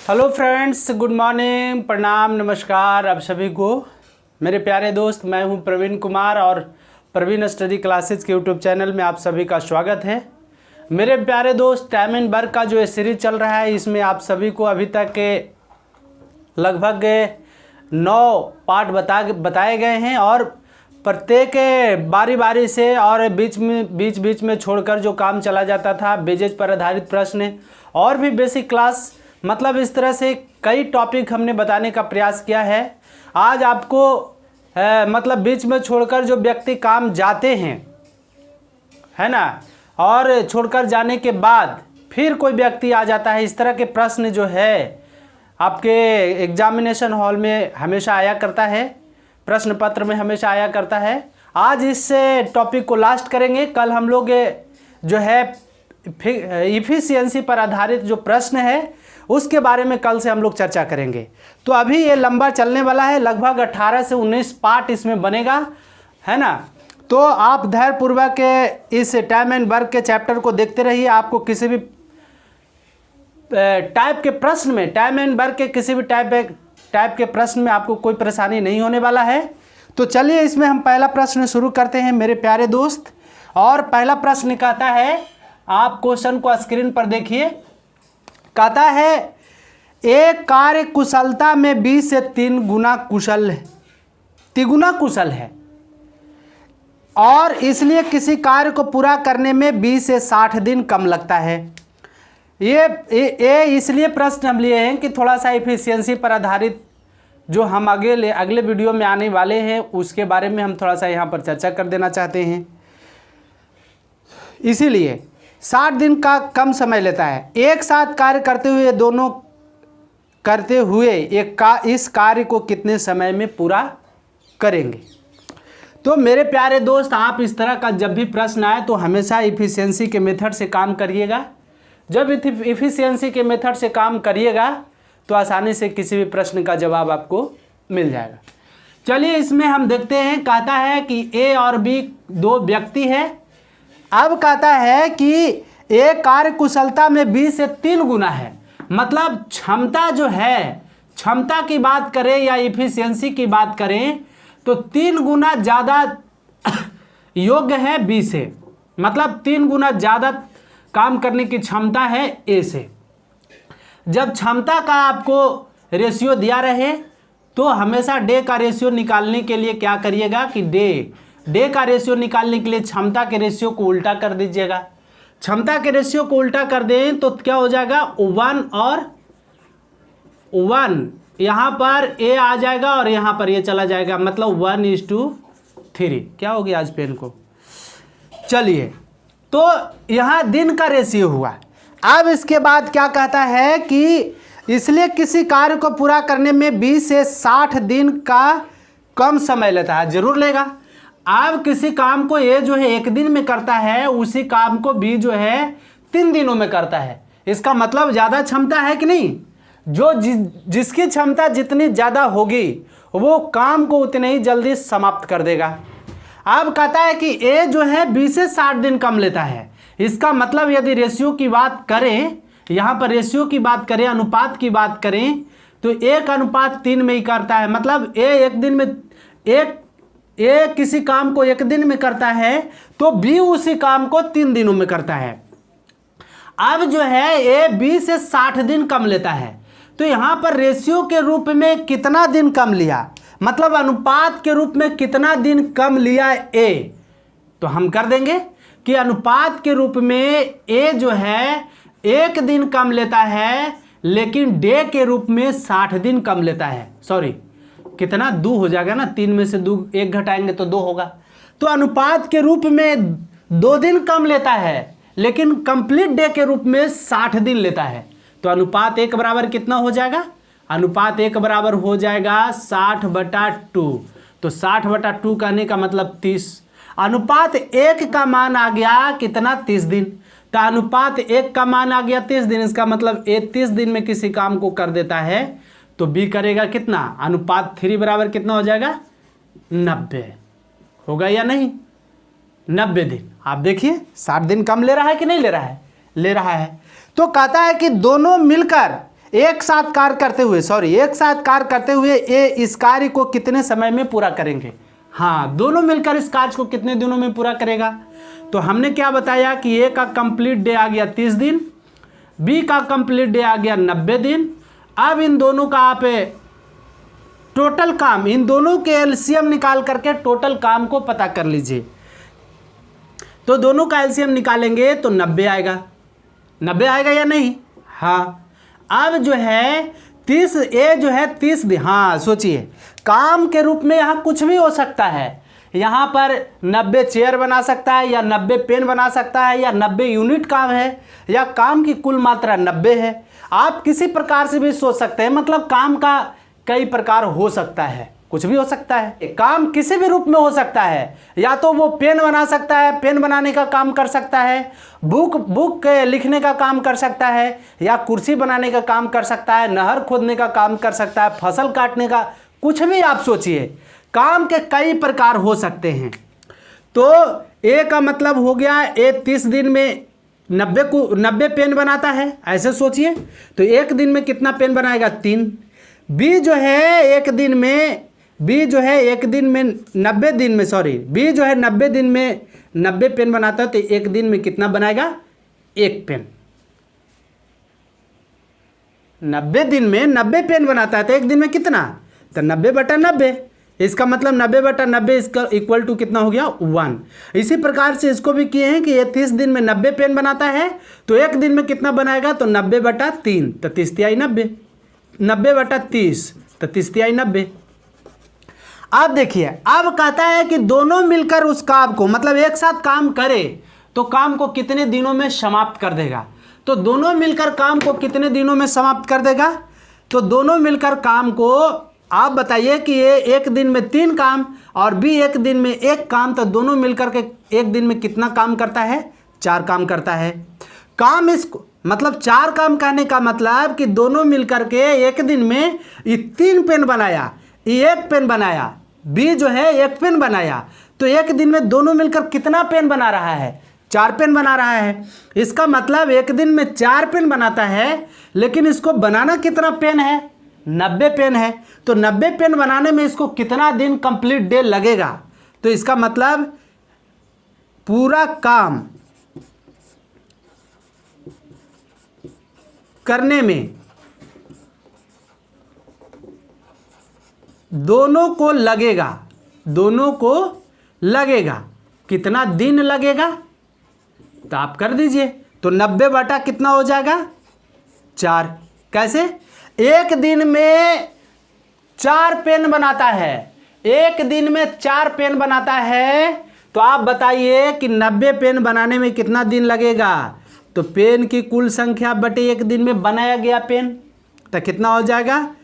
Hello friends, good morning, प्रणाम, नमस्कार आप सभी को। मेरे प्यारे दोस्त, मैं हूं प्रवीण कुमार और प्रवीण स्टडी क्लासेस के यूट्यूब चैनल में आप सभी का स्वागत है। मेरे प्यारे दोस्त, टाइम एंड वर्क का जो ये सीरीज चल रहा है, इसमें आप सभी को अभी तक के लगभग 9 पार्ट बताए गए हैं और प्रत्येक बारी बारी से और बीच में छोड़कर जो काम चला जाता था, बेजेज पर आधारित प्रश्न और भी बेसिक क्लास, मतलब इस तरह से कई टॉपिक हमने बताने का प्रयास किया है। आज आपको मतलब बीच में छोड़कर जो व्यक्ति काम जाते हैं, है ना, और छोड़कर जाने के बाद फिर कोई व्यक्ति आ जाता है, इस तरह के प्रश्न जो है आपके एग्जामिनेशन हॉल में हमेशा आया करता है, प्रश्न पत्र में हमेशा आया करता है। आज इस टॉपिक को लास्ट करेंगे। कल हम लोग जो है इफिशियंसी पर आधारित जो प्रश्न है उसके बारे में कल से हम लोग चर्चा करेंगे। तो अभी ये लंबा चलने वाला है, लगभग 18 से 19 पार्ट इसमें बनेगा, है ना। तो आप धैर्यपूर्वक इस टाइम एंड वर्क के चैप्टर को देखते रहिए। आपको किसी भी टाइप के प्रश्न में, टाइम एंड वर्क के किसी भी टाइप के प्रश्न में आपको कोई परेशानी नहीं होने वाला है। तो चलिए इसमें हम पहला प्रश्न शुरू करते हैं मेरे प्यारे दोस्त। और पहला प्रश्न कहता है, आप क्वेश्चन को स्क्रीन पर देखिए। कहता है, एक कार्य कुशलता में 20 से 3 गुना तिगुना कुशल है और इसलिए किसी कार्य को पूरा करने में 20 से 60 दिन कम लगता है। ये इसलिए प्रश्न हम लिए हैं कि थोड़ा सा एफिशिएंसी पर आधारित जो हम अगले वीडियो में आने वाले हैं उसके बारे में हम थोड़ा सा यहाँ पर चर्चा कर देना चाहते हैं। इसीलिए 60 दिन का कम समय लेता है। एक साथ कार्य करते हुए इस कार्य को कितने समय में पूरा करेंगे। तो मेरे प्यारे दोस्त, आप इस तरह का जब भी प्रश्न आए तो हमेशा इफिशियंसी के मेथड से काम करिएगा। जब इफिशियंसी के मेथड से काम करिएगा तो आसानी से किसी भी प्रश्न का जवाब आपको मिल जाएगा। चलिए इसमें हम देखते हैं। कहता है कि ए और बी 2 व्यक्ति है। अब कहता है कि एक कार्य कुशलता में 20 से 3 गुना है, मतलब क्षमता जो है, क्षमता की बात करें या इफिशियंसी की बात करें तो 3 गुना ज़्यादा योग्य है बी से, मतलब 3 गुना ज़्यादा काम करने की क्षमता है ए से। जब क्षमता का आपको रेशियो दिया रहे तो हमेशा डे का रेशियो निकालने के लिए क्या करिएगा कि डे का रेशियो निकालने के लिए क्षमता के रेशियो को उल्टा कर दीजिएगा। क्षमता के रेशियो को उल्टा कर दें तो क्या हो जाएगा, 1 और 1, यहाँ पर ए आ जाएगा और यहाँ पर ये चला जाएगा, मतलब 1:3। क्या हो गया आज पेन को। चलिए, तो यहाँ दिन का रेशियो हुआ। अब इसके बाद क्या कहता है कि इसलिए किसी कार्य को पूरा करने में 20 से 60 दिन का कम समय लेता है। जरूर लेगा। अब किसी काम को ए जो है 1 दिन में करता है, उसी काम को बी जो है 3 दिनों में करता है। इसका मतलब ज़्यादा क्षमता है कि नहीं। जिसकी क्षमता जितनी ज़्यादा होगी वो काम को उतने ही जल्दी समाप्त कर देगा। अब कहता है कि ए जो है 20 से 60 दिन कम लेता है। इसका मतलब यदि रेशियो की बात करें, यहाँ पर रेशियो की बात करें, अनुपात की बात करें तो 1:3 में ही करता है। मतलब ए किसी काम को 1 दिन में करता है तो बी उसी काम को 3 दिनों में करता है। अब जो है ए 20 से 60 दिन कम लेता है, तो यहाँ पर रेशियो के रूप में कितना दिन कम लिया, मतलब अनुपात के रूप में कितना दिन कम लिया ए, तो हम कर देंगे कि अनुपात के रूप में ए जो है 1 दिन कम लेता है, लेकिन डे के रूप में 60 दिन कम लेता है। सॉरी, कितना 2 हो जाएगा ना, 3 में से 1 घटाएंगे तो 2 होगा। तो अनुपात के रूप में 2 दिन कम लेता है, लेकिन कंप्लीट डे के रूप में 60 दिन लेता है। तो अनुपात 1 बराबर कितना हो जाएगा, अनुपात 1 बराबर हो जाएगा 60/2। तो 60/2 कहने का मतलब 30। अनुपात 1 का मान आ गया कितना, 30 दिन। तो अनुपात 1 का मान आ गया 30 दिन। इसका मतलब ए 30 दिन में किसी काम को कर देता है, तो बी करेगा कितना, अनुपात 3 बराबर कितना हो जाएगा, 90 होगा या नहीं, 90 दिन। आप देखिए 60 दिन कम ले रहा है कि नहीं ले रहा है, ले रहा है। तो कहता है कि दोनों मिलकर एक साथ कार्य करते हुए ये इस कार्य को कितने समय में पूरा करेंगे। हाँ, दोनों मिलकर इस कार्य को कितने दिनों में पूरा करेगा। तो हमने क्या बताया कि ए का कंप्लीट डे आ गया 30 दिन, बी का कंप्लीट डे आ गया 90 दिन। अब इन दोनों का आप टोटल काम, इन दोनों के एलसीएम निकाल करके टोटल काम को पता कर लीजिए। तो दोनों का एलसीएम निकालेंगे तो 90 आएगा। 90 आएगा या नहीं। हाँ, अब जो है 30, ए जो है 30 दिन। हाँ सोचिए, काम के रूप में यहाँ कुछ भी हो सकता है। यहाँ पर 90 चेयर बना सकता है, या 90 पेन बना सकता है, या 90 यूनिट काम है, या काम की कुल मात्रा 90 है। आप किसी प्रकार से भी सोच सकते हैं, मतलब काम का कई प्रकार हो सकता है, कुछ भी हो सकता है। काम किसी भी रूप में हो सकता है, या तो वो पेन बना सकता है, पेन बनाने का काम कर सकता है, बुक लिखने का काम कर सकता है, या कुर्सी बनाने का काम कर सकता है, नहर खोदने का काम कर सकता है, फसल काटने का, कुछ भी आप सोचिए, काम के कई प्रकार हो सकते हैं। तो ए का मतलब हो गया, ए 30 दिन में 90 पेन बनाता है, ऐसे सोचिए। तो एक दिन में कितना पेन बनाएगा? 3। बी जो है एक दिन में 90 दिन में 90 पेन बनाता है, तो एक दिन में कितना बनाएगा? 1 पेन। 90 दिन में 90 पेन बनाता है, तो एक दिन में कितना? तो 90/90। इसका मतलब 90/90 इसका इक्वल टू कितना हो गया? 1। इसी प्रकार से इसको भी किए हैं कि ये 30 दिन में 90 पेन बनाता है, तो एक दिन में कितना बनाएगा? तो 90/3, तो 30×3 90। 90/30, तो 30×3 90। अब देखिए, अब कहता है कि दोनों मिलकर उस काम को, मतलब एक साथ काम करे तो काम को कितने दिनों में समाप्त कर देगा। तो दोनों मिलकर काम को कितने दिनों में समाप्त कर देगा? तो दोनों मिलकर काम को आप बताइए कि ये एक दिन में 3 काम और बी एक दिन में 1 काम, तो दोनों मिलकर के एक दिन में कितना काम करता है? 4 काम करता है। काम इसको मतलब 4 काम कहने का मतलब कि दोनों मिलकर के एक दिन में ये 3 पेन बनाया, ये 1 पेन बनाया, बी जो है 1 पेन बनाया, तो एक दिन में दोनों मिलकर कितना पेन बना रहा है? 4 पेन बना रहा है। इसका मतलब एक दिन में 4 पेन बनाता है, लेकिन इसको बनाना कितना पेन है? 90 पेन है। तो 90 पेन बनाने में इसको कितना दिन कंप्लीट डे लगेगा? तो इसका मतलब पूरा काम करने में दोनों को लगेगा कितना दिन लगेगा? तो आप कर दीजिए। तो 90 बटा कितना हो जाएगा? 4। कैसे? एक दिन में 4 पेन बनाता है, एक दिन में 4 पेन बनाता है, तो आप बताइए कि 90 पेन बनाने में कितना दिन लगेगा? तो पेन की कुल संख्या बटे एक दिन में बनाया गया पेन, तो कितना हो जाएगा?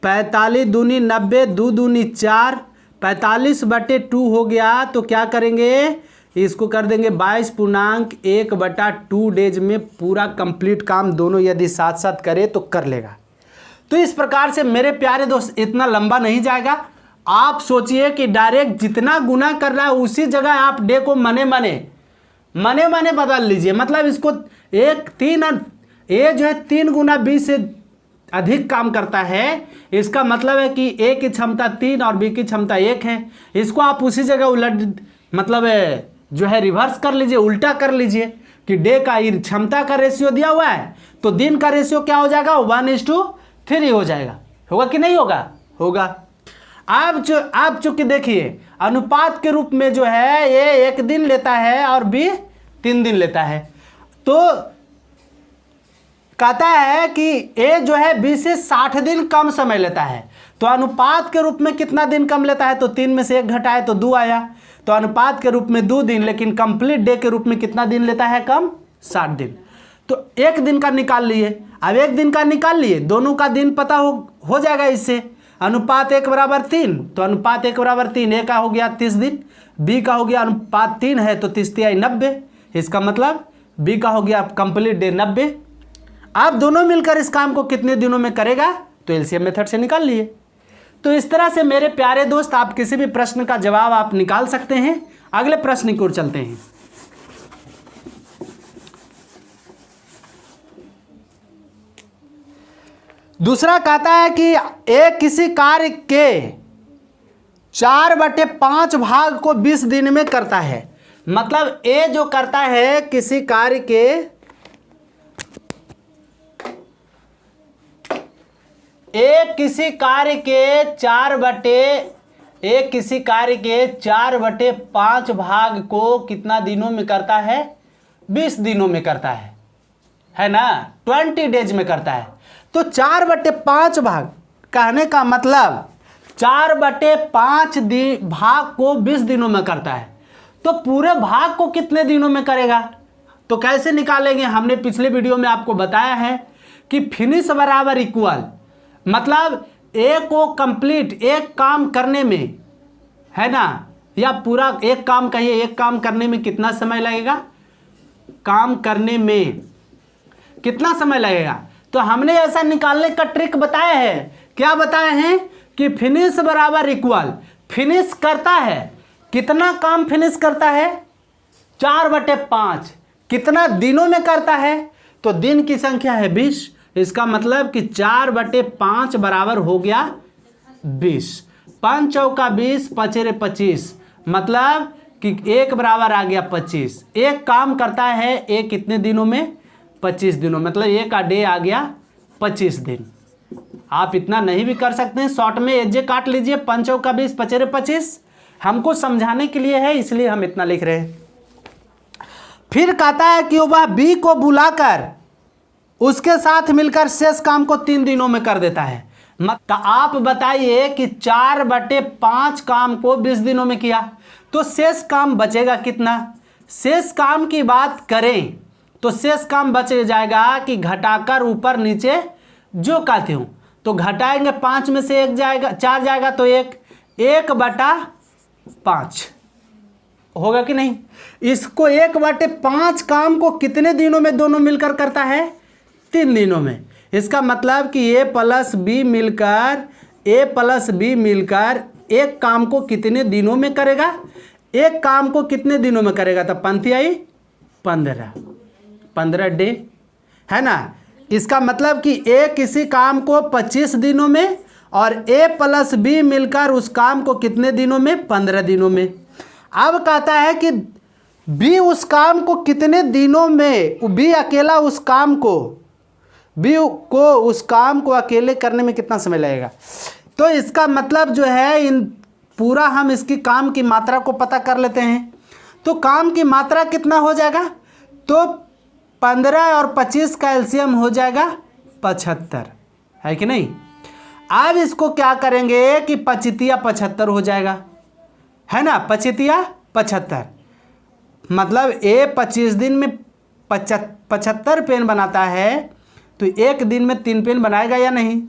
45 दूनी 90, 2 दूनी 4, 45/2 हो गया। तो क्या करेंगे? इसको कर देंगे 22.1/2 डेज में पूरा कंप्लीट काम दोनों यदि साथ साथ करे तो कर लेगा। तो इस प्रकार से मेरे प्यारे दोस्त इतना लंबा नहीं जाएगा। आप सोचिए कि डायरेक्ट जितना गुना कर रहा है उसी जगह आप डे को मने मने बदल लीजिए। मतलब इसको ए जो है 3 गुना बी से अधिक काम करता है। इसका मतलब है कि ए की क्षमता 3 और बी की क्षमता 1 है। इसको आप उसी जगह उलट मतलब जो है रिवर्स कर लीजिए, उल्टा कर लीजिए कि डे का क्षमता का रेशियो दिया हुआ है तो दिन का रेशियो क्या हो जाएगा? 1:3 हो जाएगा। होगा कि नहीं होगा? होगा। आप चूंकि देखिए अनुपात के रूप में जो है ये 1 दिन लेता है और बी 3 दिन लेता है, तो कहता है कि ए जो है बी से 60 दिन कम समय लेता है। तो अनुपात के रूप में कितना दिन कम लेता है? तो 3 में से 1 घटाए तो 2 आया। तो अनुपात के रूप में 2 दिन, लेकिन कंप्लीट डे के रूप में कितना दिन लेता है? कम, 60 दिन। तो 1 दिन का निकाल लिए। अब 1 दिन का निकाल लिए, दोनों का दिन पता हो जाएगा इससे। अनुपात 1/3, तो अनुपात 1/3, ए का हो गया 30 दिन, बी का हो गया अनुपात 3 है तो 30×3 90। इसका मतलब बी का हो गया कंप्लीट डे 90। आप दोनों मिलकर इस काम को कितने दिनों में करेगा? तो एलसीएम मेथड से निकाल लिए। तो इस तरह से मेरे प्यारे दोस्त आप किसी भी प्रश्न का जवाब आप निकाल सकते हैं। अगले प्रश्न की ओर चलते हैं। दूसरा कहता है कि ए किसी कार्य के 4/5 भाग को 20 दिन में करता है। मतलब ए जो करता है किसी कार्य के किसी कार्य के 4/5 भाग को कितना दिनों में करता है? 20 दिनों में करता है ना, 20 डेज में करता है। तो 4/5 भाग कहने का मतलब 4/5 भाग को 20 दिनों में करता है, तो पूरे भाग को कितने दिनों में करेगा? तो कैसे निकालेंगे? हमने पिछले वीडियो में आपको बताया है कि फिनिश बराबर इक्वल, मतलब ए को कंप्लीट एक काम करने में, है ना, या पूरा एक काम कहिए, एक काम करने में कितना समय लगेगा, काम करने में कितना समय लगेगा। तो हमने ऐसा निकालने का ट्रिक बताया है। क्या बताए हैं? कि फिनिश बराबर इक्वल, फिनिश करता है, कितना काम फिनिश करता है? 4/5। कितना दिनों में करता है? तो दिन की संख्या है 20, इसका मतलब कि 4/5 बराबर हो गया 20। 5 चौका 20, 5 25, मतलब कि 1 बराबर आ गया 25। एक काम करता है एक कितने दिनों में? 25 दिनों, मतलब एक का डे आ गया 25 दिन। आप इतना नहीं भी कर सकते हैं, शॉर्ट में एजे काट लीजिए, 5 चौका 20, 5 25। हमको समझाने के लिए है, इसलिए हम इतना लिख रहे हैं। फिर कहता है कि वह बी को बुलाकर उसके साथ मिलकर शेष काम को 3 दिनों में कर देता है। तो आप बताइए कि 4/5 काम को 20 दिनों में किया, तो शेष काम बचेगा कितना? शेष काम की बात करें तो शेष काम बच जाएगा कि घटाकर ऊपर नीचे जो कहते हूँ, तो घटाएंगे 5 में से 1 जाएगा, 4 जाएगा, तो 1/5 होगा कि नहीं? इसको 1/5 काम को कितने दिनों में दोनों मिलकर करता है? 3 दिनों में। इसका मतलब कि ए प्लस बी मिलकर एक काम को कितने दिनों में करेगा? एक काम को कितने दिनों में करेगा? तो पंक्ति आई 15 डे, है ना। इसका मतलब कि ए किसी काम को 25 दिनों में और ए प्लस बी मिलकर उस काम को कितने दिनों में? 15 दिनों में। अब कहता है कि बी उस काम को कितने दिनों में, बी अकेला उस काम को अकेले करने में कितना समय लगेगा? तो इसका मतलब जो है, इन पूरा हम इसकी काम की मात्रा को पता कर लेते हैं। तो काम की मात्रा कितना हो जाएगा? तो 15 और 25 का एलसीएम हो जाएगा 75, है कि नहीं। अब इसको क्या करेंगे कि 25 हो जाएगा, है ना, 25 मतलब ए 25 दिन में 75 पेन बनाता है, तो एक दिन में 3 पेन बनाएगा या नहीं।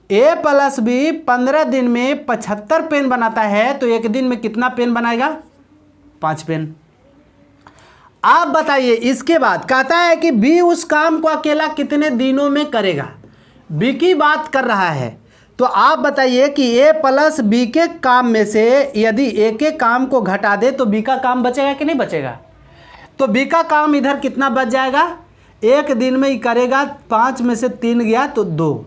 ए प्लस बी 15 दिन में 75 पेन बनाता है, तो एक दिन में कितना पेन बनाएगा? 5 पेन। आप बताइए, इसके बाद कहता है कि बी उस काम को अकेला कितने दिनों में करेगा? बी की बात कर रहा है। तो आप बताइए कि ए प्लस बी के काम में से यदि ए के काम को घटा दे तो बी का काम बचेगा कि नहीं बचेगा? तो बी का काम इधर कितना बच जाएगा? एक दिन में ही करेगा, 5 में से 3 गया तो 2।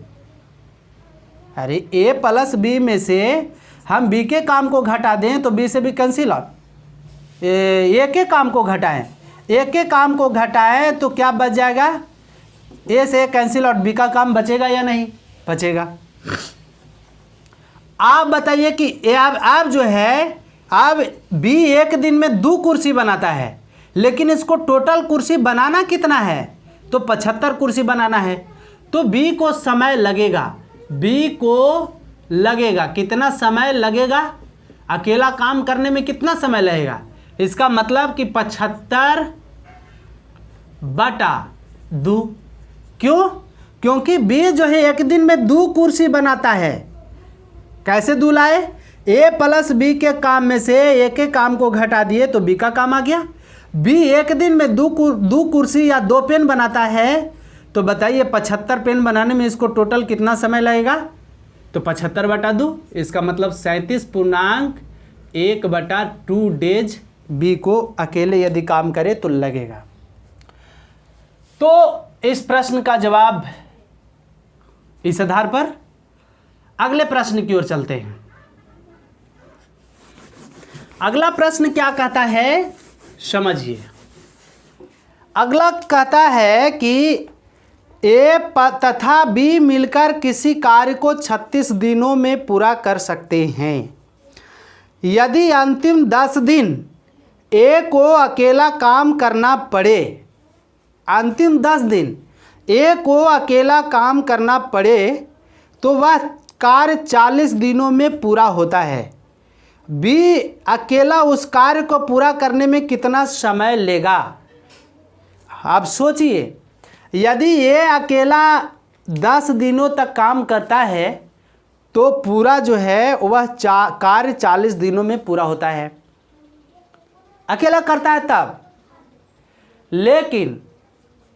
अरे ए प्लस बी में से हम बी के काम को घटा दें तो बी से भी कैंसिल आउट, ए के काम को घटाएं, ए के काम को घटाएं तो क्या बच जाएगा? ए से कैंसिल आउट, बी का काम बचेगा या नहीं बचेगा? आप बताइए कि अब जो है, अब बी एक दिन में 2 कुर्सी बनाता है, लेकिन इसको टोटल कुर्सी बनाना कितना है? तो 75 कुर्सी बनाना है। तो बी को समय लगेगा, कितना समय लगेगा? अकेला काम करने में कितना समय लगेगा? इसका मतलब कि 75/2। क्यों? क्योंकि बी जो है एक दिन में 2 कुर्सी बनाता है। कैसे 2 लाए? ए प्लस बी के काम में से ए के काम को घटा दिए तो बी का काम आ गया। बी एक दिन में 2 कुर्सी या 2 पेन बनाता है, तो बताइए 75 पेन बनाने में इसको टोटल कितना समय लगेगा? तो 75/2, इसका मतलब 37.1/2 डेज बी को अकेले यदि काम करे तो लगेगा। तो इस प्रश्न का जवाब इस आधार पर अगले प्रश्न की ओर चलते हैं। अगला प्रश्न क्या कहता है, समझिए। अगला कहता है कि ए तथा बी मिलकर किसी कार्य को 36 दिनों में पूरा कर सकते हैं। यदि अंतिम 10 दिन ए को अकेला काम करना पड़े, अंतिम 10 दिन ए को अकेला काम करना पड़े तो वह कार्य 40 दिनों में पूरा होता है। बी अकेला उस कार्य को पूरा करने में कितना समय लेगा? आप सोचिए, यदि ये अकेला 10 दिनों तक काम करता है तो पूरा जो है वह कार्य 40 दिनों में पूरा होता है, अकेला करता है तब। लेकिन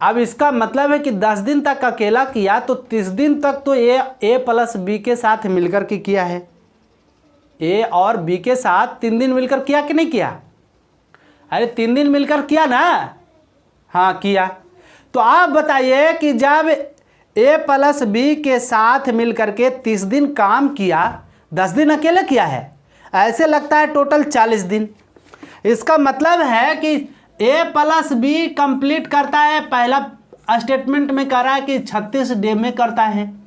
अब इसका मतलब है कि 10 दिन तक अकेला किया तो 30 दिन तक तो ए प्लस बी के साथ मिलकर के किया है। ए और बी के साथ 3 दिन मिलकर किया कि नहीं किया? अरे 3 दिन मिलकर किया ना? हाँ किया। तो आप बताइए कि जब ए प्लस बी के साथ मिलकर के 30 दिन काम किया, 10 दिन अकेले किया है, ऐसे लगता है टोटल 40 दिन। इसका मतलब है कि ए प्लस बी कंप्लीट करता है, पहला स्टेटमेंट में कह रहा है कि 36 डे में करता है।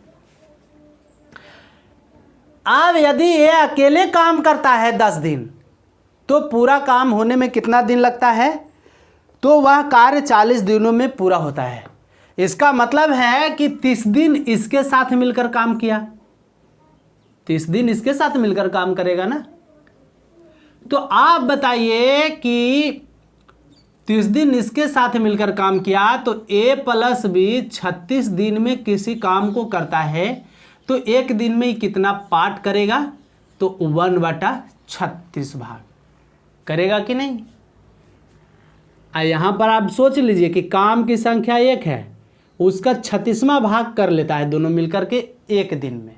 अब यदि ए अकेले काम करता है 10 दिन तो पूरा काम होने में कितना दिन लगता है? तो वह कार्य 40 दिनों में पूरा होता है। इसका मतलब है कि 30 दिन इसके साथ मिलकर काम किया, 30 दिन इसके साथ मिलकर काम करेगा ना। तो आप बताइए कि 30 दिन इसके साथ मिलकर काम किया तो ए प्लस बी 36 दिन में किसी काम को करता है तो एक दिन में ही कितना पार्ट करेगा? तो 1/36 भाग करेगा कि नहीं? यहाँ पर आप सोच लीजिए कि काम की संख्या 1 है, उसका 36वां भाग कर लेता है दोनों मिलकर के एक दिन में।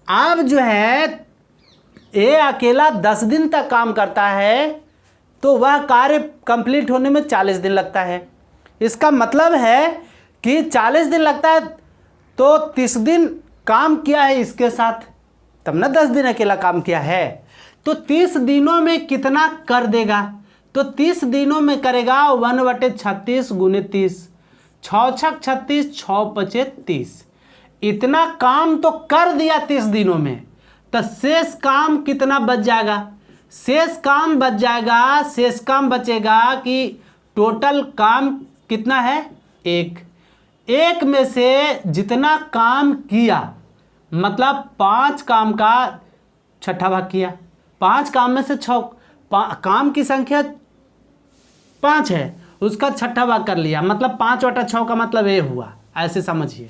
अब जो है ए अकेला 10 दिन तक काम करता है तो वह कार्य कंप्लीट होने में 40 दिन लगता है। इसका मतलब है कि 40 दिन लगता है तो 30 दिन काम किया है इसके साथ, तब ना 10 दिन अकेला काम किया है। तो 30 दिनों में कितना कर देगा? तो 30 दिनों में करेगा 1/36 गुने 30, 6 छक 36, 6 पचे 30। इतना काम तो कर दिया 30 दिनों में, तो शेष काम कितना बच जाएगा? शेष काम बच जाएगा, शेष काम बचेगा कि टोटल काम कितना है? 1 में से जितना काम किया मतलब 5 काम का 6ठा भाग किया, 5 काम में से 6 काम की संख्या 5 है, उसका 6ठा भाग कर लिया, मतलब 5/6 का मतलब ये हुआ, ऐसे समझिए।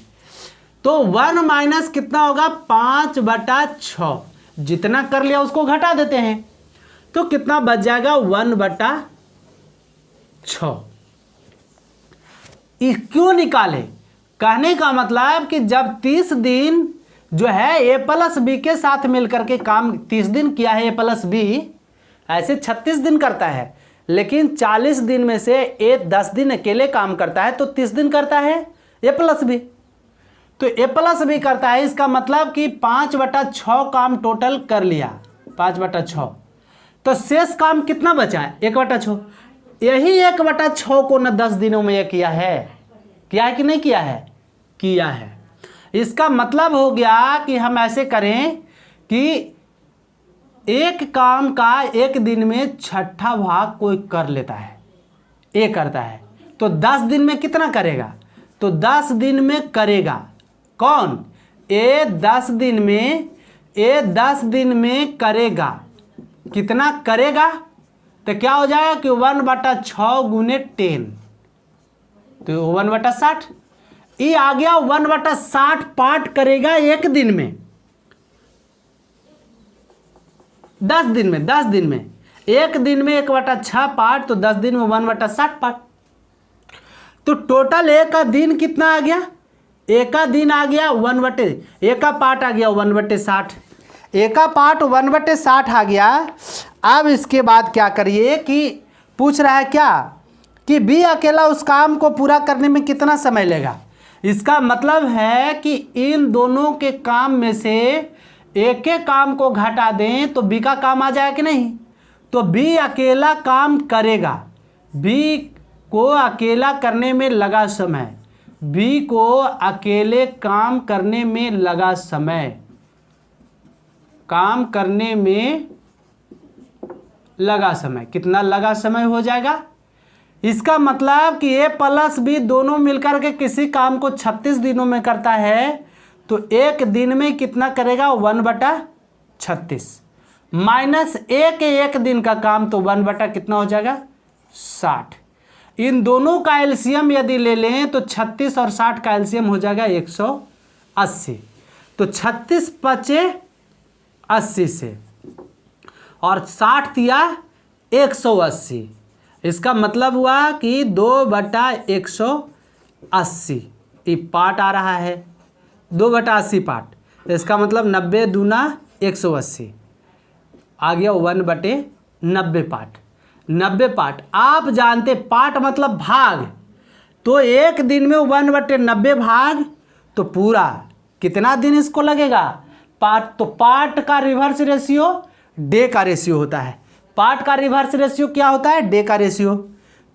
तो 1 माइनस कितना होगा? 5/6। जितना कर लिया उसको घटा देते हैं तो कितना बच जाएगा? 1/6। क्यों निकाले? कहने का मतलब कि जब 30 दिन जो है ए प्लस बी के साथ मिलकर के काम 30 दिन किया है ए प्लस बी, ऐसे 36 दिन करता है, लेकिन 40 दिन में से ए 10 दिन अकेले काम करता है तो 30 दिन करता है ए प्लस बी। तो ए प्लस बी करता है, इसका मतलब कि 5/6 काम टोटल कर लिया, 5/6। तो शेष काम कितना बचा है? 1/6। यही 1/6 को न 10 दिनों में ये किया है कि नहीं किया है? किया है। इसका मतलब हो गया कि हम ऐसे करें कि एक काम का एक दिन में 6ठा भाग कोई कर लेता है, ए करता है, तो 10 दिन में कितना करेगा? तो 10 दिन में करेगा कौन? ए 10 दिन में करेगा। कितना करेगा? तो क्या हो जाएगा कि 1/6 गुने 10, तो 1/60। ये आ गया 1/60 पार्ट करेगा एक दिन में, 10 दिन में, 10 दिन में, एक दिन में 1/6 पार्ट, तो 10 दिन में 1/60 पार्ट। तो टोटल एक का दिन कितना आ गया? एक का दिन आ गया एक का पार्ट आ गया 1/60, एक का पार्ट 1/60 आ गया। अब इसके बाद क्या करिए कि पूछ रहा है क्या कि बी अकेला उस काम को पूरा करने में कितना समय लेगा। इसका मतलब है कि इन दोनों के काम में से एक के काम को घटा दें तो बी का काम आ जाएगा कि नहीं। तो बी अकेला काम करेगा, बी को अकेला करने में लगा समय, बी को अकेले काम करने में लगा समय, काम करने में लगा समय, कितना लगा समय हो जाएगा। इसका मतलब कि ए प्लस बी दोनों मिलकर के किसी काम को 36 दिनों में करता है तो एक दिन में कितना करेगा 1/36 माइनस एक दिन का काम तो 1 कितना हो जाएगा 60। इन दोनों का एलसीएम यदि ले लें तो 36 और 60 का एलसीएम हो जाएगा 180। तो 36 बचे 80 से और 60 दिया 180। इसका मतलब हुआ कि 2/180 ये पार्ट आ रहा है, 2/80 पार्ट। इसका मतलब 90 दूना 180 आ गया 1/90 पार्ट। 90 पार्ट आप जानते पार्ट मतलब भाग, तो एक दिन में 1/90 भाग तो पूरा कितना दिन इसको लगेगा पार्ट। तो पार्ट का रिवर्स रेशियो डे का रेशियो होता है, पार्ट का रिवर्स रेशियो क्या होता है डे का रेशियो।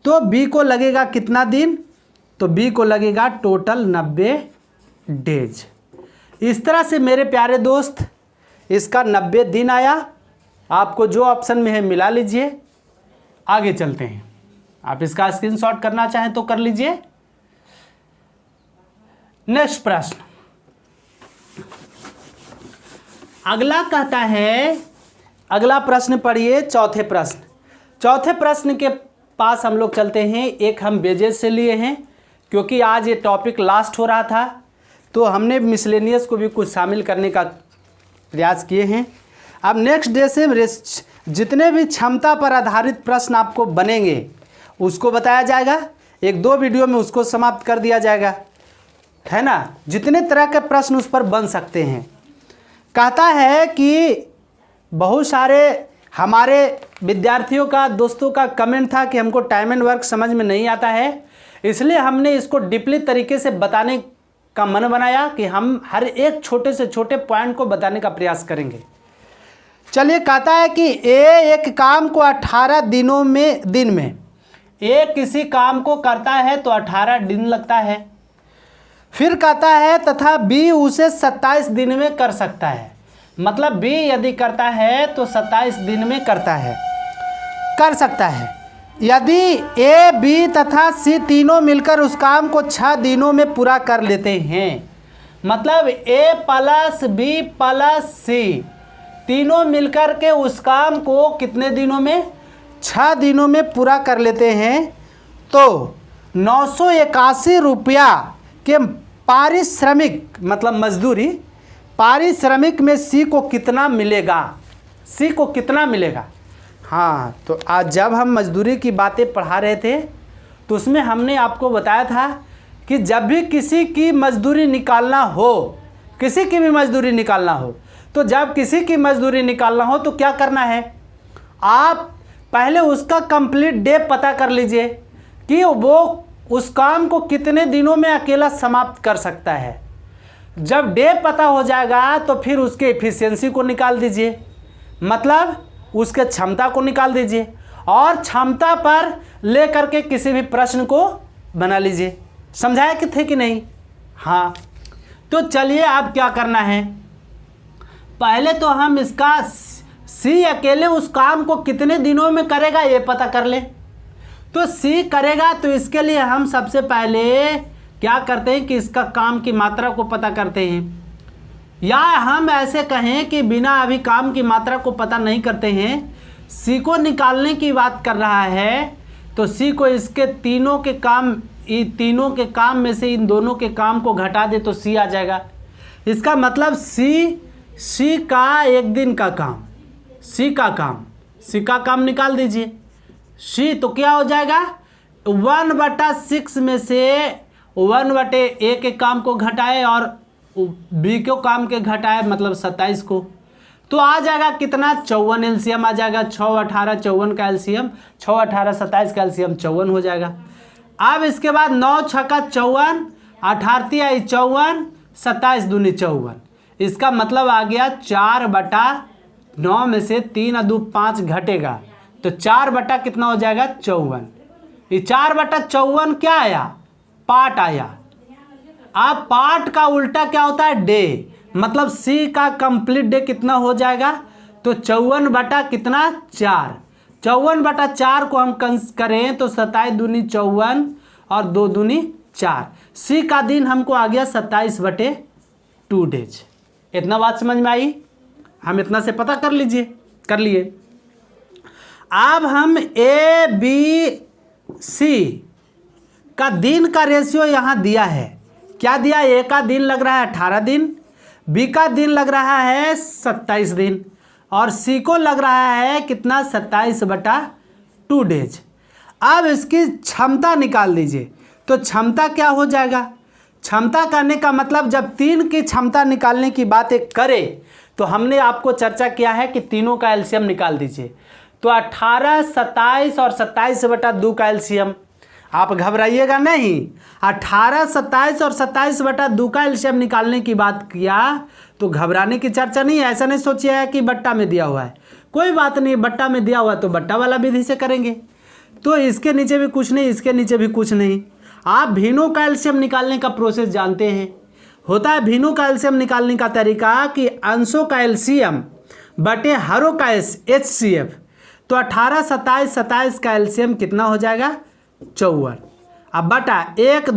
तो बी को लगेगा कितना दिन, तो बी को लगेगा टोटल 90 डेज। इस तरह से मेरे प्यारे दोस्त इसका 90 दिन आया। आपको जो ऑप्शन में है मिला लीजिए। आगे चलते हैं, आप इसका स्क्रीनशॉट करना चाहें तो कर लीजिए। नेक्स्ट प्रश्न अगला कहता है, अगला प्रश्न पढ़िए चौथे प्रश्न। चौथे प्रश्न के पास हम लोग चलते हैं। एक हम बेजेस से लिए हैं क्योंकि आज ये टॉपिक लास्ट हो रहा था तो हमने मिसलेनियस को भी कुछ शामिल करने का प्रयास किए हैं। अब नेक्स्ट डे से जितने भी क्षमता पर आधारित प्रश्न आपको बनेंगे उसको बताया जाएगा, 1-2 वीडियो में उसको समाप्त कर दिया जाएगा, है ना। जितने तरह के प्रश्न उस पर बन सकते हैं। कहता है कि बहुत सारे हमारे विद्यार्थियों का दोस्तों का कमेंट था कि हमको टाइम एंड वर्क समझ में नहीं आता है, इसलिए हमने इसको डीपली तरीके से बताने का मन बनाया कि हम हर एक छोटे से छोटे पॉइंट को बताने का प्रयास करेंगे। चलिए कहता है कि एक काम को 18 दिन में ए किसी काम को करता है तो 18 दिन लगता है। फिर कहता है तथा बी उसे 27 दिन में कर सकता है। मतलब बी यदि करता है तो 27 दिन में कर सकता है। यदि ए बी तथा सी तीनों मिलकर उस काम को 6 दिनों में पूरा कर लेते हैं। मतलब ए प्लस बी प्लस सी तीनों मिलकर के उस काम को कितने दिनों में 6 दिनों में पूरा कर लेते हैं तो 981 रुपया के पारिश्रमिक मतलब मजदूरी पारिश्रमिक में सी को कितना मिलेगा, सी को कितना मिलेगा। हाँ तो आज जब हम मजदूरी की बातें पढ़ा रहे थे तो उसमें हमने आपको बताया था कि जब भी किसी की मजदूरी निकालना हो, किसी की भी मजदूरी निकालना हो, तो जब किसी की मजदूरी निकालना हो तो क्या करना है, आप पहले उसका कंप्लीट डे पता कर लीजिए कि वो उस काम को कितने दिनों में अकेला समाप्त कर सकता है। जब डे पता हो जाएगा तो फिर उसके एफिशिएंसी को निकाल दीजिए, मतलब उसके क्षमता को निकाल दीजिए और क्षमता पर ले करके किसी भी प्रश्न को बना लीजिए। समझाया कि थे कि नहीं। हाँ तो चलिए अब क्या करना है, पहले तो हम इसका सी अकेले उस काम को कितने दिनों में करेगा ये पता कर ले। तो सी करेगा तो इसके लिए हम सबसे पहले क्या करते हैं कि इसका काम की मात्रा को पता करते हैं, या हम ऐसे कहें कि बिना अभी काम की मात्रा को पता नहीं करते हैं, सी को निकालने की बात कर रहा है तो सी को इसके तीनों के काम में से इन दोनों के काम को घटा दे तो सी आ जाएगा। इसका मतलब सी का एक दिन का काम, सी का काम निकाल दीजिए। सी तो क्या हो जाएगा 1/6 में से 1/a के काम को घटाए और बी के काम के घटाए मतलब 27 को, तो आ जाएगा कितना 54 एलसीएम आ जाएगा। 6 18 54 का एलसीएम, 6 18 27 का एलसीएम 54 हो जाएगा। अब इसके बाद 9 6 54 18 आई 54, 27 दूनी 54। इसका मतलब आ गया 4/9 में से 3 और 2 5 घटेगा, तो 4 कितना हो जाएगा 54। ये 4/54 क्या आया, पार्ट आया। अब पार्ट का उल्टा क्या होता है, डे, मतलब सी का कंप्लीट डे कितना हो जाएगा, तो 54 कितना 4। 54/4 को हम करें तो 27 दूनी 54 और 2 दूनी 4। सी का दिन हमको आ गया 27/2 डेज। इतना बात समझ में आई, हम इतना से पता कर लिए। अब हम ए बी सी का दिन का रेशियो यहाँ दिया है, क्या दिया, ए का दिन लग रहा है 18 दिन, बी का दिन लग रहा है 27 दिन और सी को लग रहा है कितना 27/2 डेज। अब इसकी क्षमता निकाल दीजिए, तो क्षमता क्या हो जाएगा, क्षमता करने का मतलब जब 3 की क्षमता निकालने की बात एक करे तो हमने आपको चर्चा किया है कि तीनों का एलसीएम निकाल दीजिए। तो 18, 27 और 27/2 का एलसीएम, आप घबराइएगा नहीं। 18, 27 और 27/2 का एलसीएम निकालने की बात किया तो घबराने की चर्चा नहीं है। ऐसा नहीं सोचिए कि बट्टा में दिया हुआ है, कोई बात नहीं, बट्टा में दिया हुआ तो बट्टा वाला विधि से करेंगे। तो इसके नीचे भी कुछ नहीं, इसके नीचे भी कुछ नहीं। आप भिन्नों का एलसीएम निकालने का प्रोसेस जानते हैं, होता है भिन्नों का एलसीएम निकालने का तरीका कि अंशों का एलसीएम बटे हरों का एचसीएफ। तो 18, 27, 27 का एलसीएम कितना हो जाएगा 54। अब बटा 1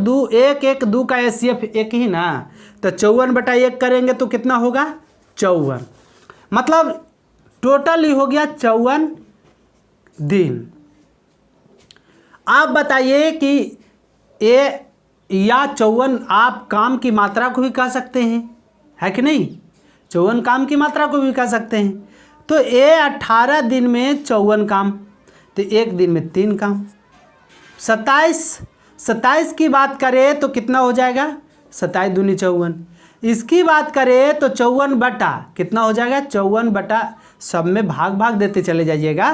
2 का एचसीएफ एक ही ना, तो 54/1 करेंगे तो कितना होगा 54, मतलब टोटल ही हो गया 54 दिन। आप बताइए कि ए या 54 आप काम की मात्रा को भी कह सकते हैं, है कि नहीं, 54 काम की मात्रा को भी कह सकते हैं। तो ए 18 दिन में 54 काम, तो एक दिन में 3 काम। 27 की बात करें तो कितना हो जाएगा 27 दूनी 54। इसकी बात करें तो 54 कितना हो जाएगा 54 सब में भाग देते चले जाइएगा।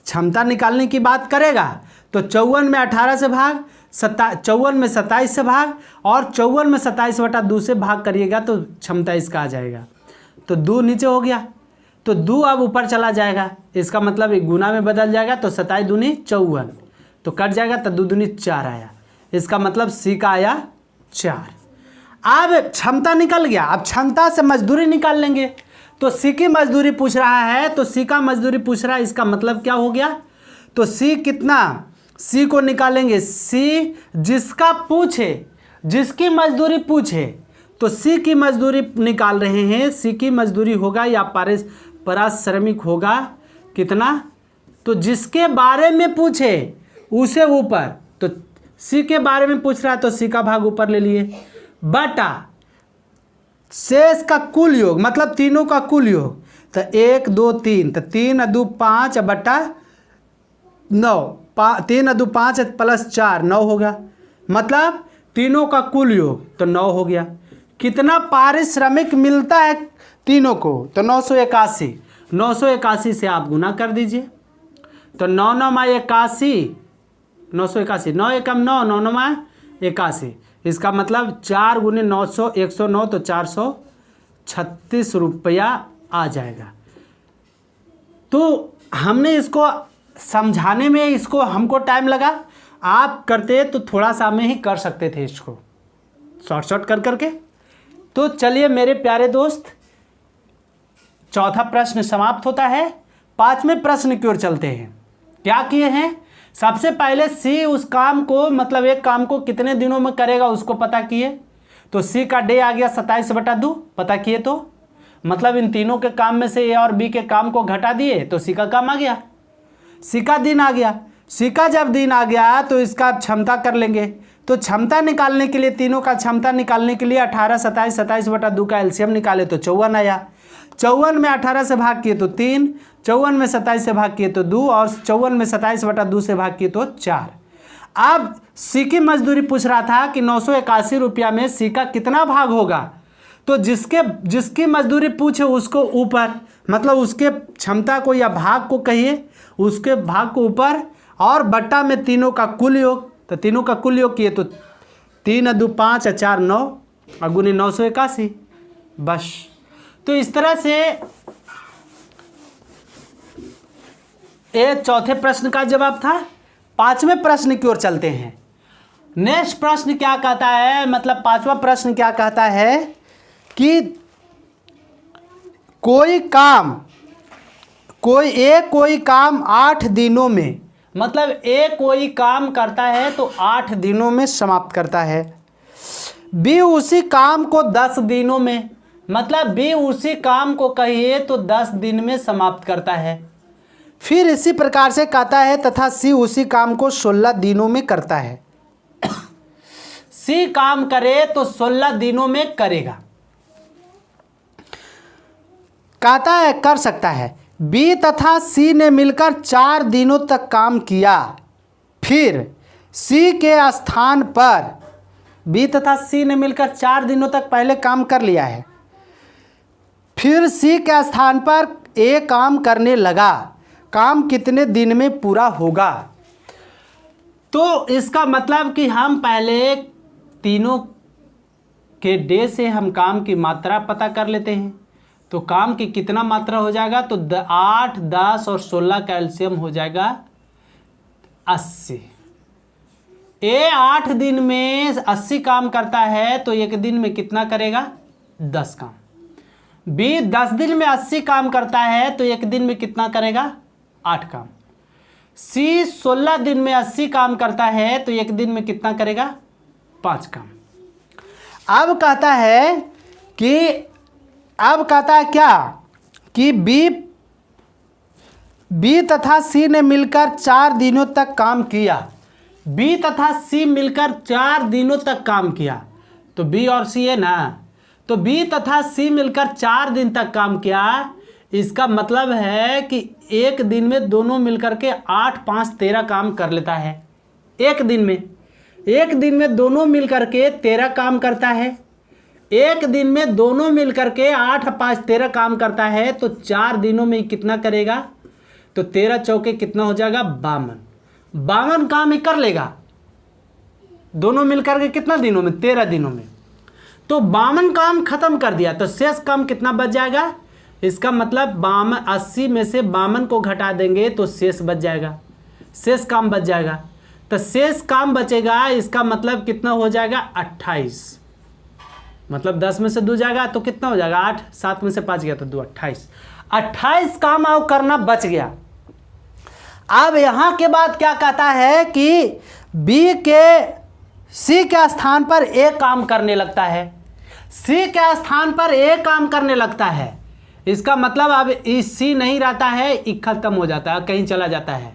क्षमता निकालने की बात करेगा तो 54 में 18 से भाग, 54 में 27 से भाग और 54 में 27/2 से भाग करिएगा तो क्षमता इसका आ जाएगा। तो 2 नीचे हो गया, तो 2 अब ऊपर चला जाएगा, इसका मतलब एक गुना में बदल जाएगा, तो 27 दूनी 54 तो कट जाएगा, तो 2 दूनी 4 आया, इसका मतलब सी का आया 4। अब क्षमता निकल गया, अब क्षमता से मजदूरी निकाल लेंगे। तो सी की मजदूरी पूछ रहा है, तो सी का मजदूरी पूछ रहा है, इसका मतलब क्या हो गया, तो सी कितना, सी को निकालेंगे, सी जिसका पूछे, जिसकी मजदूरी पूछे, तो सी की मजदूरी निकाल रहे हैं। सी की मजदूरी होगा या पारिश्रमिक होगा कितना, तो जिसके बारे में पूछे उसे ऊपर, तो सी के बारे में पूछ रहा है तो सी का भाग ऊपर ले लिए, बटा शेष का कुल योग, मतलब तीनों का कुल योग, तो 1 2 3, तो 3 और 2 5 बटा 9, 3 और 2 5 प्लस 4 9 होगा, मतलब तीनों का कुल योग तो 9 हो गया। कितना पारिश्रमिक मिलता है तीनों को, तो 981। 981 से आप गुना कर दीजिए, तो 9 9 मा 81, 981, 9 एकम 9, 9 9 मा 81, इसका मतलब 4 गुने 900 109, तो 436 रुपया आ जाएगा। तो हमने इसको समझाने में इसको हमको टाइम लगा, आप करते तो थोड़ा सा में ही कर सकते थे इसको शॉर्ट कर करके। तो चलिए मेरे प्यारे दोस्त, चौथा प्रश्न समाप्त होता है। 5वें प्रश्न की ओर चलते हैं। क्या किए हैं, सबसे पहले सी उस काम को, मतलब एक काम को कितने दिनों में करेगा उसको पता किए, तो सी का डे आ गया 27/2 पता किए, तो मतलब इन तीनों के काम में से ए और बी के काम को घटा दिए तो सी का काम आ गया, सी का दिन आ गया। सी का जब दिन आ गया तो इसका क्षमता कर लेंगे। तो क्षमता निकालने के लिए, तीनों का क्षमता निकालने के लिए 18 27 27/2 का एलसीएम निकाले तो 54 आया। 54 में 18 से भाग किए तो 3, 54 में 27 से भाग किए तो 2 और 54 में 27/2 से भाग किए तो 4। अब सी की मजदूरी पूछ रहा था कि 981 रुपया में सी का कितना भाग होगा, तो जिसकी मजदूरी पूछे उसको ऊपर, मतलब उसके क्षमता को या भाग को कहिए, उसके भाग को ऊपर और बट्टा में तीनों का कुल योग, तो तीनों का कुल योग किए तो 3 2 5 4 9 और गुने 981 बस। तो इस तरह से ये चौथे प्रश्न का जवाब था। पांचवें प्रश्न की ओर चलते हैं। नेक्स्ट प्रश्न क्या कहता है, मतलब पांचवा प्रश्न क्या कहता है कि कोई काम 8 दिनों में, मतलब कोई काम करता है तो 8 दिनों में समाप्त करता है। बी उसी काम को 10 दिनों में, मतलब बी उसी काम को कहिए तो 10 दिन में समाप्त करता है। फिर इसी प्रकार से कहता है तथा सी उसी काम को 16 दिनों में करता है। सी काम करे तो 16 दिनों में करेगा, कहता है कर सकता है। बी तथा सी ने मिलकर 4 दिनों तक काम किया, फिर सी के स्थान पर, बी तथा सी ने मिलकर 4 दिनों तक पहले काम कर लिया है, फिर सी के स्थान पर ए काम करने लगा, काम कितने दिन में पूरा होगा। तो इसका मतलब कि हम पहले तीनों के डे से हम काम की मात्रा पता कर लेते हैं। तो काम की कितना मात्रा हो जाएगा, तो 8, 10 और 16 कैल्शियम हो जाएगा 80। ए 8 दिन में 80 काम करता है तो एक दिन में कितना करेगा, 10 काम। बी 10 दिन में 80 काम करता है तो एक दिन में कितना करेगा, 8 काम। सी 16 दिन में 80 काम करता है तो एक दिन में कितना करेगा, 5 काम। अब कहता है क्या कि बी तथा सी ने मिलकर 4 दिनों तक काम किया। बी तथा सी मिलकर 4 दिनों तक काम किया, तो बी और सी है ना, तो बी तथा सी मिलकर 4 दिन तक काम किया। इसका मतलब है कि एक दिन में दोनों मिलकर के 8, 5, 13 काम कर लेता है। एक दिन में दोनों मिलकर के 13 काम करता है। एक दिन में दोनों मिलकर के 8, 5, 13 काम करता है तो 4 दिनों में कितना करेगा, तो 13 चौके कितना हो जाएगा, 52 काम ही कर लेगा दोनों मिलकर के। कितना दिनों में, 13 दिनों में। तो 52 काम खत्म कर दिया तो शेष काम कितना बच जाएगा। इसका मतलब 80 में से 52 को घटा देंगे तो शेष बच जाएगा, शेष काम बच जाएगा। तो शेष काम बचेगा, इसका मतलब कितना हो जाएगा, 28। मतलब 10 में से 2 जाएगा तो कितना हो जाएगा, 8, 7 में से 5 गया तो 2, 28 काम और करना बच गया। अब यहाँ के बाद क्या कहता है कि बी के सी के स्थान पर ए काम करने लगता है। सी के स्थान पर ए काम करने लगता है, इसका मतलब अब इस सी नहीं रहता है, ई खत्म हो जाता है, कहीं चला जाता है।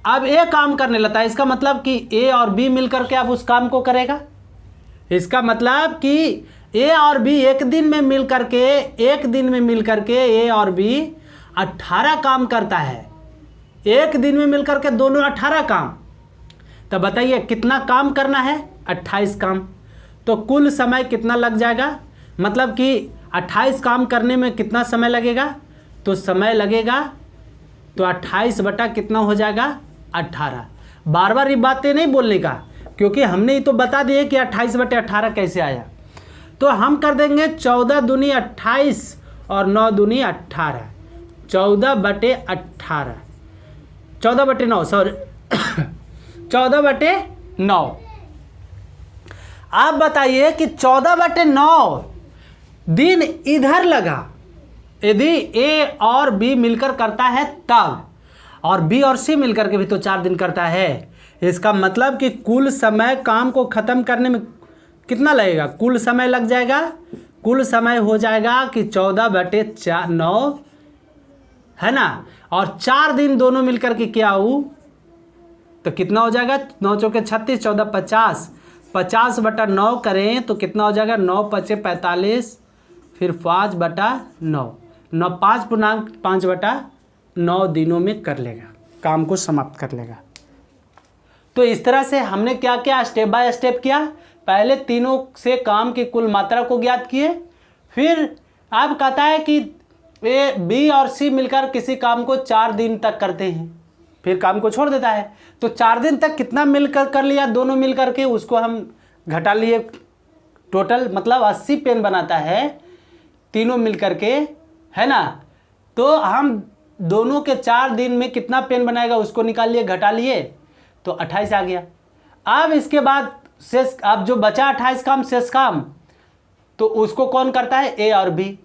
अब ए काम करने लगता है, इसका मतलब कि ए और बी मिलकर के अब उस काम को करेगा। इसका मतलब कि ए और बी एक दिन में मिलकर के ए और बी 18 काम करता है। एक दिन में मिलकर के दोनों 18 काम। तो बताइए कितना काम करना है, 28 काम। तो कुल समय कितना लग जाएगा, मतलब कि 28 काम करने में कितना समय लगेगा, तो समय लगेगा तो 28 बटा कितना हो जाएगा, 18। बार बार ये बातें नहीं बोलने का, क्योंकि हमने ये तो बता दिए कि 28 बटे 18 कैसे आया। तो हम कर देंगे 14 दूनी 28 और 9 दूनी 18, 14 बटे 18, 14 बटे 9, सॉरी 14 बटे 9। आप बताइए कि 14 बटे 9 दिन इधर लगा, यदि ए और बी मिलकर करता है तब, और बी और सी मिलकर के भी तो 4 दिन करता है। इसका मतलब कि कुल समय काम को ख़त्म करने में कितना लगेगा, कुल समय लग जाएगा, कुल समय हो जाएगा कि 14 बटे 9 है ना, और 4 दिन दोनों मिलकर के क्या हो तो कितना हो जाएगा, 9 चौके 36, 14 50, 50 बटा 9 करें तो कितना हो जाएगा, 9 पचे 45, फिर 5 बटा 9, 5 पूर्णांक 5 बटा 9 दिनों में कर लेगा, काम को समाप्त कर लेगा। तो इस तरह से हमने क्या किया, स्टेप बाय स्टेप किया। पहले तीनों से काम की कुल मात्रा को ज्ञात किए, फिर अब कहता है कि ए बी और सी मिलकर किसी काम को 4 दिन तक करते हैं, फिर काम को छोड़ देता है। तो 4 दिन तक कितना मिलकर कर लिया, दोनों मिलकर के उसको हम घटा लिए, टोटल मतलब 80 पेन बनाता है तीनों मिल करके, है ना। तो हम दोनों के 4 दिन में कितना पेन बनाएगा उसको निकाल लिए, घटा लिए तो 28 आ गया। अब इसके बाद शेष, अब जो बचा 28 काम शेष काम, तो उसको कौन करता है, ए और बी।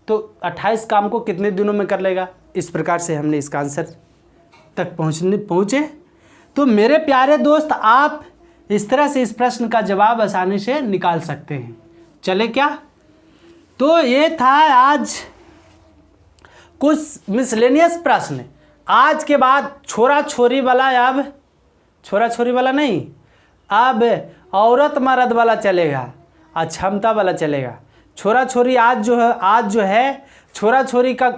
तो 28 काम को कितने दिनों में कर लेगा। इस प्रकार से हमने इसका आंसर तक पहुँचे। तो मेरे प्यारे दोस्त, आप इस तरह से इस प्रश्न का जवाब आसानी से निकाल सकते हैं। चले क्या, तो ये था आज कुछ मिसलेनियस प्रश्न। आज के बाद छोरा छोरी वाला, अब छोरा छोरी वाला नहीं, अब औरत मर्द वाला चलेगा, क्षमता वाला चलेगा। छोरा छोरी आज जो है छोरा छोरी का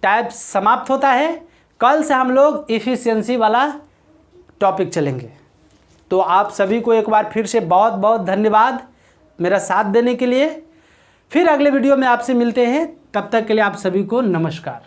टाइप समाप्त होता है। कल से हम लोग इफिशियंसी वाला टॉपिक चलेंगे। तो आप सभी को एक बार फिर से बहुत बहुत धन्यवाद मेरा साथ देने के लिए। फिर अगले वीडियो में आपसे मिलते हैं, तब तक के लिए आप सभी को नमस्कार।